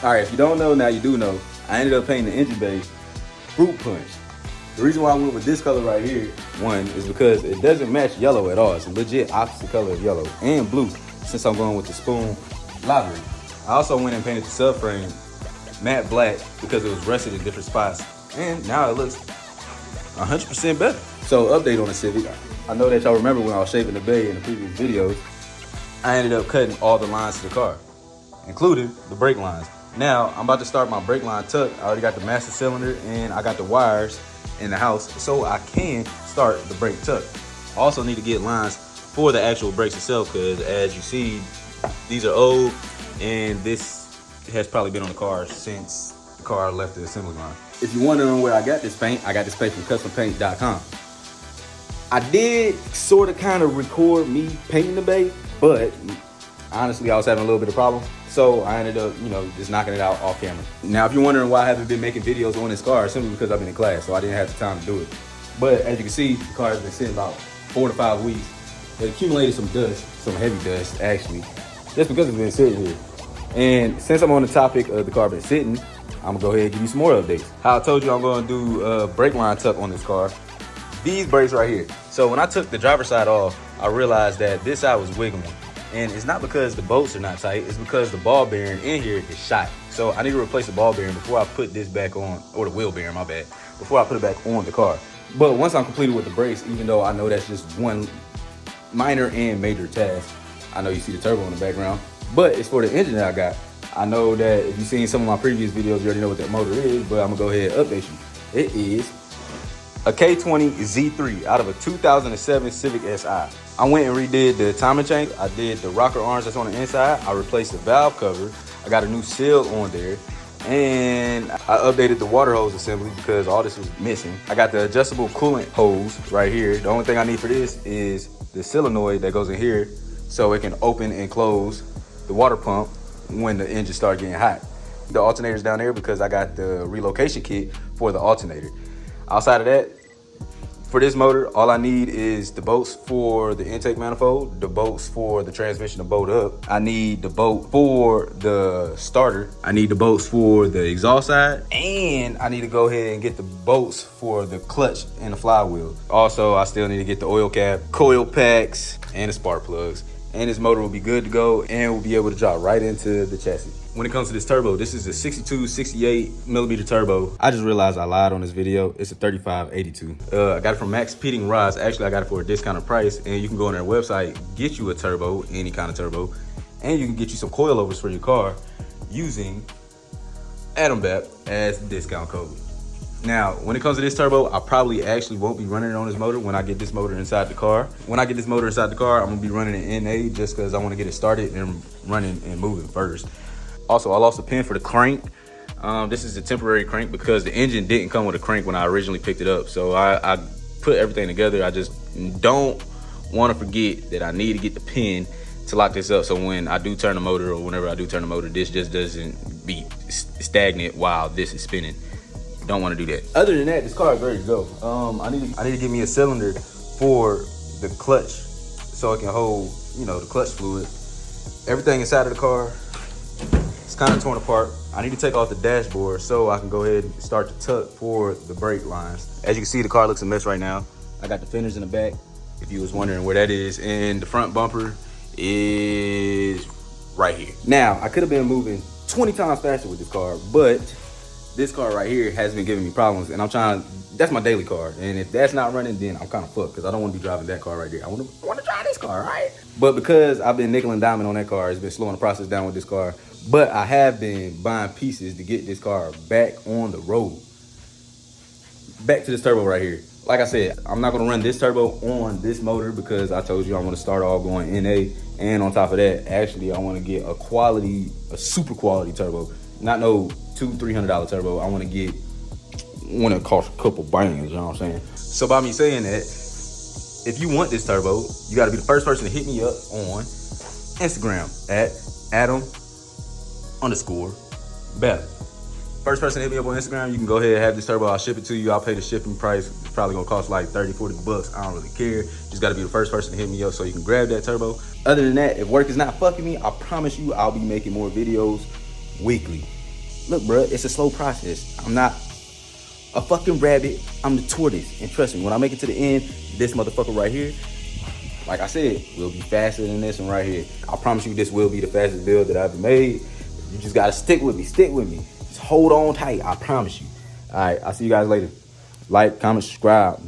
All right, if you don't know, now you do know. I ended up painting the engine bay fruit punch. The reason why I went with this color right here, one, is because it doesn't match yellow at all. It's a legit opposite color of yellow and blue, since I'm going with the spoon lottery. I also went and painted the subframe matte black because it was rusted in different spots, and now it looks 100% better. So update on the Civic. I know that y'all remember when I was shaping the bay in the previous videos, I ended up cutting all the lines to the car, including the brake lines. Now, I'm about to start my brake line tuck. I already got the master cylinder and I got the wires in the house, so I can start the brake tuck. I also need to get lines for the actual brakes itself, because as you see, these are old, and this has probably been on the car since the car left the assembly line. If you're wondering where I got this paint from custompaint.com. I did sort of kind of record me painting the bay, but honestly, I was having a little bit of problem. So I ended up, just knocking it out off camera. Now, if you're wondering why I haven't been making videos on this car, simply because I've been in class, so I didn't have the time to do it. But as you can see, the car has been sitting about 4 to 5 weeks. It accumulated some dust, some heavy dust, actually, just because it's been sitting here. And since I'm on the topic of the car been sitting, I'm gonna go ahead and give you some more updates. How I told you I'm gonna do a brake line tuck on this car. These brakes right here. So when I took the driver's side off, I realized that this side was wiggling. And it's not because the bolts are not tight, it's because the ball bearing in here is shot. So I need to replace the ball bearing before I put this back on, or the wheel bearing, my bad, before I put it back on the car. But once I'm completed with the brakes, even though I know that's just one minor and major task, I know you see the turbo in the background, but it's for the engine that I got. I know that if you've seen some of my previous videos, you already know what that motor is, but I'm gonna go ahead and update you. It is a K20 Z3 out of a 2007 Civic Si. I went and redid the timing chain. I did the rocker arms that's on the inside. I replaced the valve cover. I got a new seal on there. And I updated the water hose assembly because all this was missing. I got the adjustable coolant hose right here. The only thing I need for this is the solenoid that goes in here so it can open and close the water pump when the engine starts getting hot. The alternator's down there because I got the relocation kit for the alternator. Outside of that, for this motor, all I need is the bolts for the intake manifold, the bolts for the transmission to bolt up. I need the bolt for the starter. I need the bolts for the exhaust side. And I need to go ahead and get the bolts for the clutch and the flywheel. Also, I still need to get the oil cap, coil packs, and the spark plugs. And this motor will be good to go and we'll be able to drop right into the chassis. When it comes to this turbo, this is a 62, 68 millimeter turbo. I just realized I lied on this video. It's a 3582. I got it from Max Pitting Rods. Actually, I got it for a discounted price, and you can go on their website, get you a turbo, any kind of turbo, and you can get you some coilovers for your car using AdamBap as the discount code. Now, when it comes to this turbo, I probably actually won't be running it on this motor when I get this motor inside the car. When I get this motor inside the car, I'm gonna be running it NA just because I want to get it started and running and moving first. Also, I lost a pin for the crank. This is a temporary crank because the engine didn't come with a crank when I originally picked it up. So I put everything together. I just don't want to forget that I need to get the pin to lock this up. So when I do turn the motor, or whenever I do turn the motor, this just doesn't be stagnant while this is spinning. Don't want to do that. Other than that, this car is ready to go. I need to get me a cylinder for the clutch so it can hold, the clutch fluid. Everything inside of the car, it's kind of torn apart. I need to take off the dashboard so I can go ahead and start the tuck for the brake lines. As you can see, the car looks a mess right now. I got the fenders in the back, if you was wondering where that is, and the front bumper is right here. Now, I could have been moving 20 times faster with this car, but this car right here has been giving me problems, and I'm trying, that's my daily car. And if that's not running, then I'm kind of fucked because I don't want to be driving that car right there. I want to drive this car, right? But because I've been nickel and diming on that car, it's been slowing the process down with this car. But I have been buying pieces to get this car back on the road. Back to this turbo right here. Like I said, I'm not going to run this turbo on this motor because I told you I want to start all going NA. And on top of that, actually, I want to get a super quality turbo. Not no $200-300 turbo. I want to get one that costs a couple bands, you know what I'm saying? So by me saying that, if you want this turbo, you got to be the first person to hit me up on Instagram at Adam_Bap. First person to hit me up on Instagram, you can go ahead and have this turbo. I'll ship it to you. I'll pay the shipping price. It's probably gonna cost like 30-40 bucks. I don't really care. Just gotta be the first person to hit me up so you can grab that turbo. Other than that, if work is not fucking me, I promise you I'll be making more videos weekly. Look, bro, it's a slow process. I'm not a fucking rabbit. I'm the tortoise. And trust me, when I make it to the end, this motherfucker right here, like I said, will be faster than this one right here. I promise you this will be the fastest build that I've ever made. You just gotta stick with me. Stick with me. Just hold on tight. I promise you. All right, I'll see you guys later. Like, comment, subscribe.